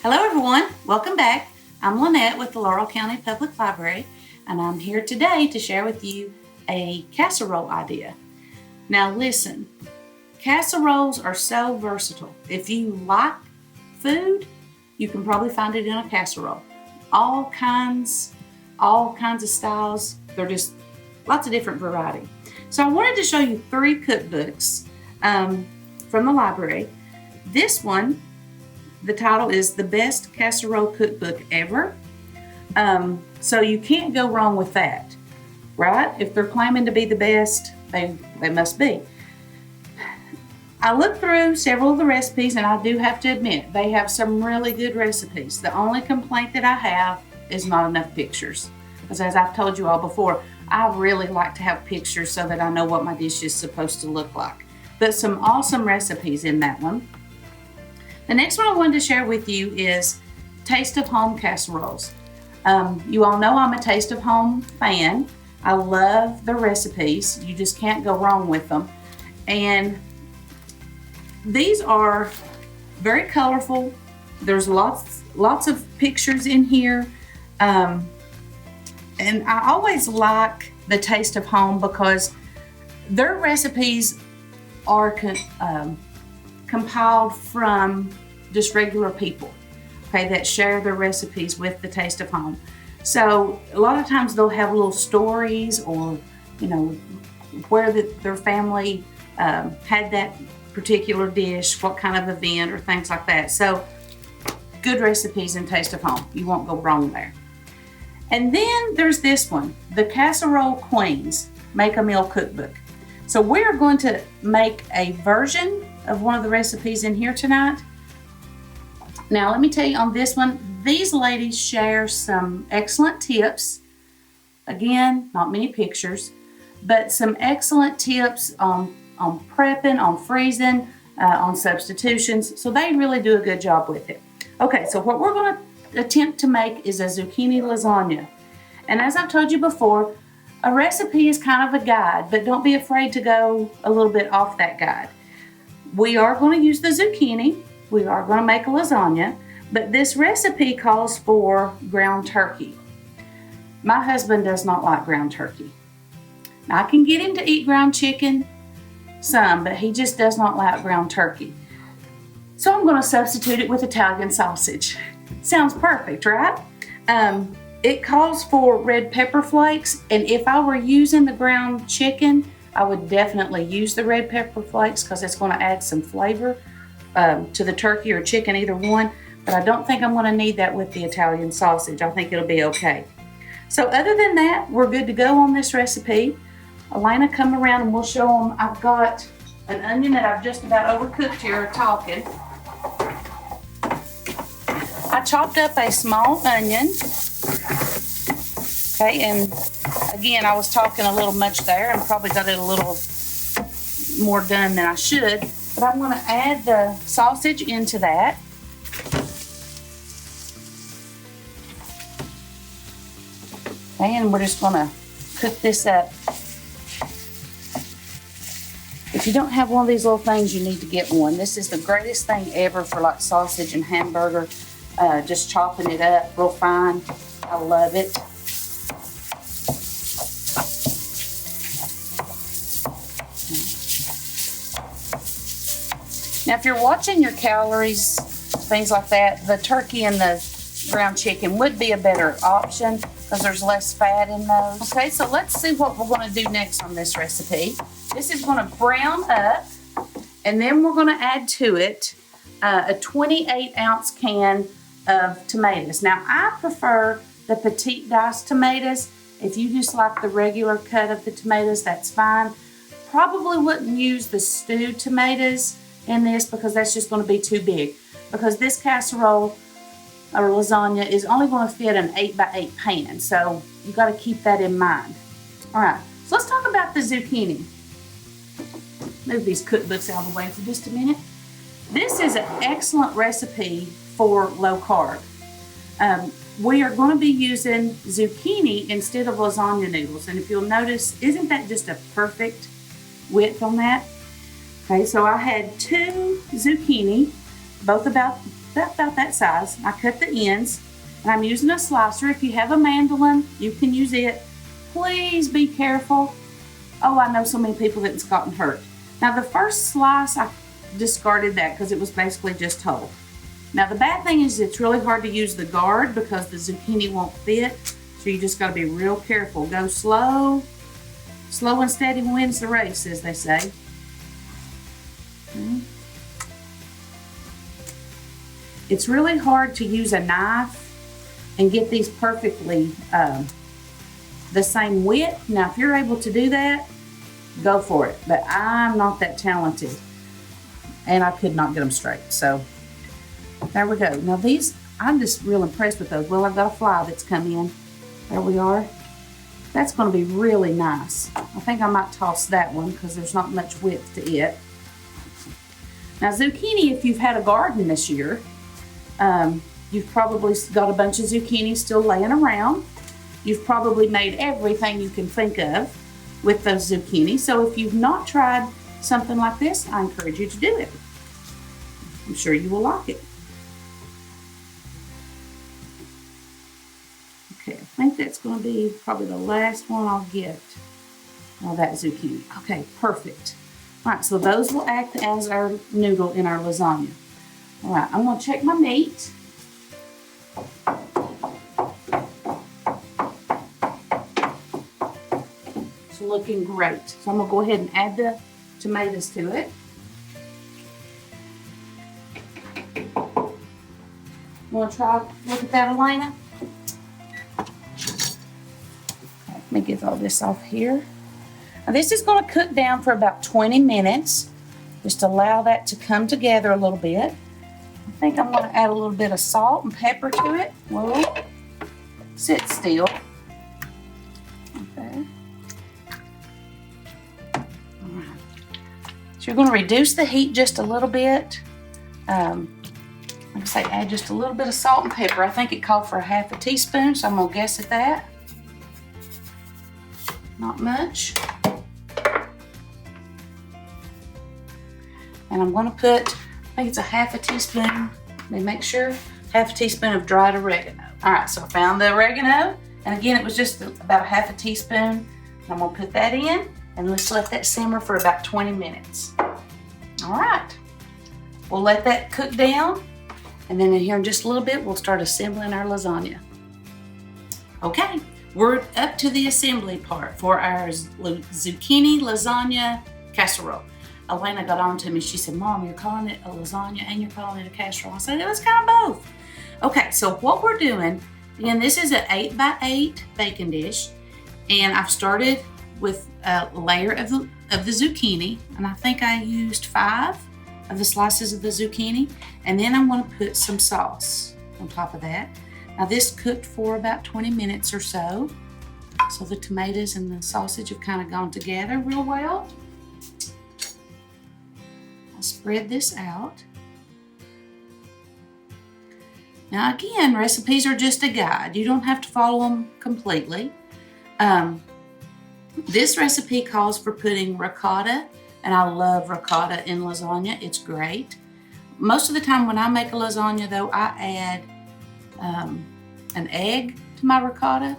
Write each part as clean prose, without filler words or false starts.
Hello everyone, welcome back. I'm Linette with the Laurel County Public Library, and I'm here today to share with you a casserole idea. Now listen, casseroles are so versatile. If you like food, you can probably find it in a casserole. All kinds of styles. They're just lots of different variety. So I wanted to show you 3 cookbooks from the library. This one, the title is The Best Casserole Cookbook Ever. So you can't go wrong with that, right? If they're claiming to be the best, they must be. I looked through several of the recipes, and I do have to admit, they have some really good recipes. The only complaint that I have is not enough pictures. Because as I've told you all before, I really like to have pictures so that I know what my dish is supposed to look like. But some awesome recipes in that one. The next one I wanted to share with you is Taste of Home Casseroles. You all know I'm a Taste of Home fan. I love the recipes. You just can't go wrong with them. And these are very colorful. There's lots of pictures in here. And I always like the Taste of Home because their recipes are compiled from just regular people, okay, that share their recipes with the Taste of Home. So a lot of times they'll have little stories or, where their family had that particular dish, what kind of event or things like that. So good recipes in Taste of Home. You won't go wrong there. And then there's this one, the Casserole Queens Make a Meal Cookbook. So we're going to make a version of one of the recipes in here tonight. Now let me tell you on this one, these ladies share some excellent tips. Again, not many pictures, but some excellent tips on prepping, on freezing, on substitutions. So they really do a good job with it. Okay, so what we're going to attempt to make is a zucchini lasagna. And as I've told you before, a recipe is kind of a guide, but don't be afraid to go a little bit off that guide. We are going to use the zucchini. We are going to make a lasagna, but this recipe calls for ground turkey. My husband does not like ground turkey. Now, I can get him to eat ground chicken, some, but he just does not like ground turkey. So I'm going to substitute it with Italian sausage. Sounds perfect, right? It calls for red pepper flakes, and if I were using the ground chicken, I would definitely use the red pepper flakes because it's going to add some flavor to the turkey or chicken, either one. But I don't think I'm going to need that with the Italian sausage. I think it'll be okay. So other than that, we're good to go on this recipe. Elena, come around and we'll show them. I've got an onion that I've just about overcooked here talking. I chopped up a small onion. Okay, and again, I was talking a little much there and probably got it a little more done than I should. But I'm going to add the sausage into that. Okay, and we're just going to cook this up. If you don't have one of these little things, you need to get one. This is the greatest thing ever for like sausage and hamburger. Just chopping it up real fine. I love it. Now, if you're watching your calories, things like that, the turkey and the ground chicken would be a better option because there's less fat in those. Okay, so let's see what we're going to do next on this recipe. This is going to brown up, and then we're going to add to it a 28-ounce can of tomatoes. Now, I prefer the petite diced tomatoes. If you just like the regular cut of the tomatoes, that's fine. Probably wouldn't use the stewed tomatoes in this because that's just going to be too big, because this casserole or lasagna is only going to fit an 8x8 pan, so you got to keep that in mind. All right, so let's talk about the zucchini. Move these cookbooks out of the way for just a minute. This is an excellent recipe for low carb. We are going to be using zucchini instead of lasagna noodles, and if you'll notice, isn't that just a perfect width on that? Okay, so I had 2 zucchini, both about about that size. I cut the ends, and I'm using a slicer. If you have a mandolin, you can use it. Please be careful. Oh, I know so many people that's gotten hurt. Now the first slice, I discarded that because it was basically just whole. Now the bad thing is it's really hard to use the guard because the zucchini won't fit. So you just got to be real careful. Go slow. Slow and steady wins the race, as they say. Okay. It's really hard to use a knife and get these perfectly the same width. Now, if you're able to do that, go for it. But I'm not that talented, and I could not get them straight. So there we go. Now these, I'm just real impressed with those. Well, I've got a fly that's come in. There we are. That's going to be really nice. I think I might toss that one because there's not much width to it. Now zucchini, if you've had a garden this year, you've probably got a bunch of zucchini still laying around. You've probably made everything you can think of with those zucchini. So if you've not tried something like this, I encourage you to do it. I'm sure you will like it. Okay, I think that's going to be probably the last one I'll get. Oh, that zucchini. Okay, perfect. All right, so those will act as our noodle in our lasagna. All right, I'm going to check my meat. It's looking great. So I'm going to go ahead and add the tomatoes to it. You want to try look at that, Elena? Okay, let me get all this off here. Now this is going to cook down for about 20 minutes. Just allow that to come together a little bit. I think I'm going to add a little bit of salt and pepper to it. Whoa. Sit still. Okay. All right. So you're going to reduce the heat just a little bit. Like I say, add just a little bit of salt and pepper. I think it called for a half a teaspoon, so I'm going to guess at that. Not much. And I'm going to put, I think it's a half a teaspoon, let me make sure, half a teaspoon of dried oregano. All right, so I found the oregano, and again, it was just about a half a teaspoon. And I'm going to put that in, and let's let that simmer for about 20 minutes. All right, we'll let that cook down, and then in here in just a little bit, we'll start assembling our lasagna. Okay, we're up to the assembly part for our zucchini lasagna casserole. Elena got on to me. She said, Mom, you're calling it a lasagna and you're calling it a casserole. I said, it was kind of both. Okay, so what we're doing, again, this is an 8x8 baking dish. And I've started with a layer of the zucchini. And I think I used 5 of the slices of the zucchini. And then I'm going to put some sauce on top of that. Now this cooked for about 20 minutes or so. So the tomatoes and the sausage have kind of gone together real well. Spread this out. Now again, recipes are just a guide. You don't have to follow them completely. This recipe calls for putting ricotta, and I love ricotta in lasagna. It's great. Most of the time when I make a lasagna though, I add an egg to my ricotta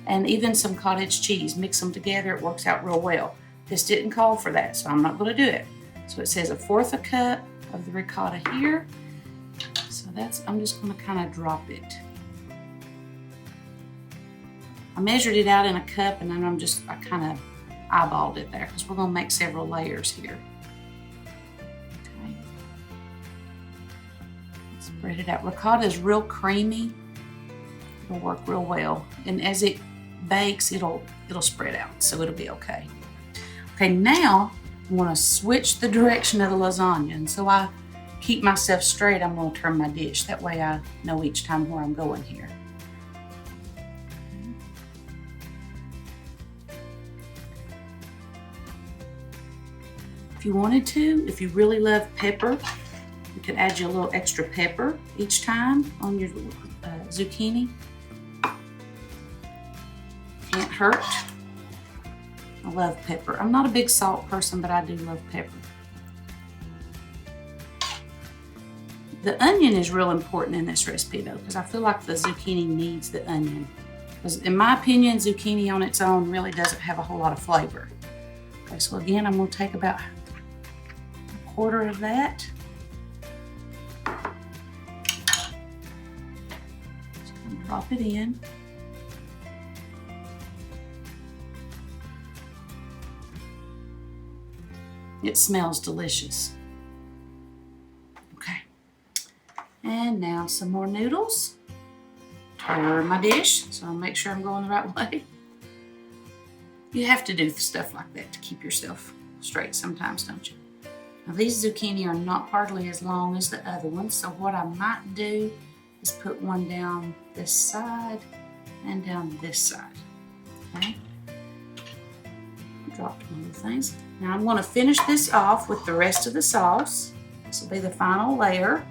and even some cottage cheese. Mix them together, it works out real well. This didn't call for that, so I'm not going to do it. So it says 1/4 cup of the ricotta here. So I'm just going to kind of drop it. I measured it out in a cup, and then I kind of eyeballed it there because we're going to make several layers here. Okay. Spread it out. Ricotta is real creamy. It'll work real well. And as it bakes, it'll spread out, so it'll be okay. Okay, now I'm going to switch the direction of the lasagna, and so I keep myself straight, I'm going to turn my dish. That way I know each time where I'm going here. If you wanted to, if you really love pepper, you could add you a little extra pepper each time on your zucchini. Can't hurt. I love pepper. I'm not a big salt person, but I do love pepper. The onion is real important in this recipe though, because I feel like the zucchini needs the onion. Because in my opinion, zucchini on its own really doesn't have a whole lot of flavor. Okay, so again, I'm going to take about a quarter of that. Drop it in. It smells delicious. Okay. And now some more noodles. Turn my dish, so I'll make sure I'm going the right way. You have to do stuff like that to keep yourself straight sometimes, don't you? Now these zucchini are not hardly as long as the other ones, so what I might do is put one down this side and down this side. Okay? Dropped one of the things. Now I'm going to finish this off with the rest of the sauce. This will be the final layer.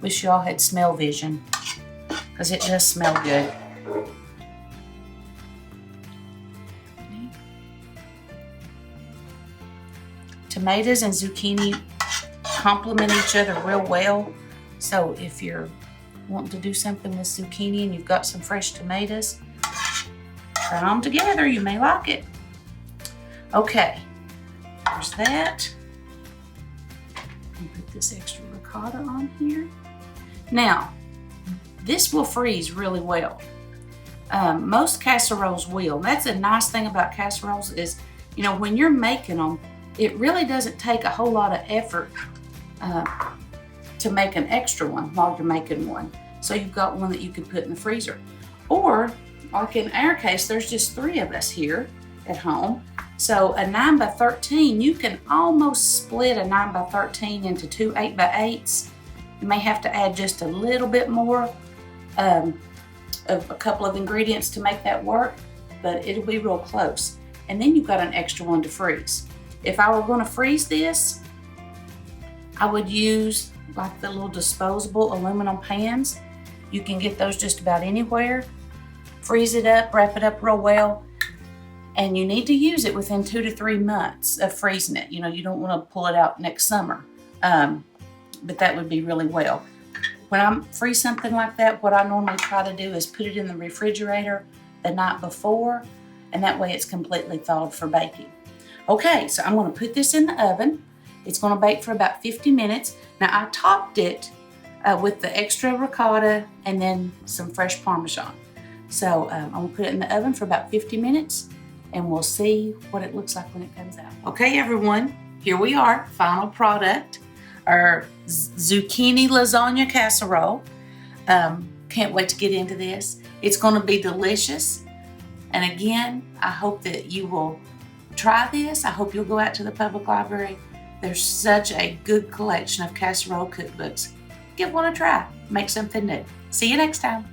Wish y'all had smell vision, because it does smell good. Okay. Tomatoes and zucchini complement each other real well. So if you're wanting to do something with zucchini and you've got some fresh tomatoes, try them together. You may like it. Okay, there's that. I'll put this extra ricotta on here. Now, this will freeze really well. Most casseroles will. That's a nice thing about casseroles is, you know, when you're making them, it really doesn't take a whole lot of effort to make an extra one while you're making one. So you've got one that you can put in the freezer. Or, like in our case, there's just 3 of us here at home. So a 9 by 13, you can almost split a 9 by 13 into 2 8 by 8s. You may have to add just a little bit more of a couple of ingredients to make that work, but it'll be real close. And then you've got an extra one to freeze. If I were going to freeze this, I would use like the little disposable aluminum pans. You can get those just about anywhere. Freeze it up, wrap it up real well, and you need to use it within 2 to 3 months of freezing it. You know, you don't want to pull it out next summer. But that would be really well. When I freeze something like that, what I normally try to do is put it in the refrigerator the night before, and that way it's completely thawed for baking. Okay, so I'm going to put this in the oven. It's going to bake for about 50 minutes. Now I topped it with the extra ricotta and then some fresh Parmesan. So I'm going to put it in the oven for about 50 minutes, and we'll see what it looks like when it comes out. Okay, everyone, here we are, final product. Our zucchini lasagna casserole. Can't wait to get into this. It's going to be delicious. And again, I hope that you will try this. I hope you'll go out to the public library. There's such a good collection of casserole cookbooks. Give one a try. Make something new. See you next time.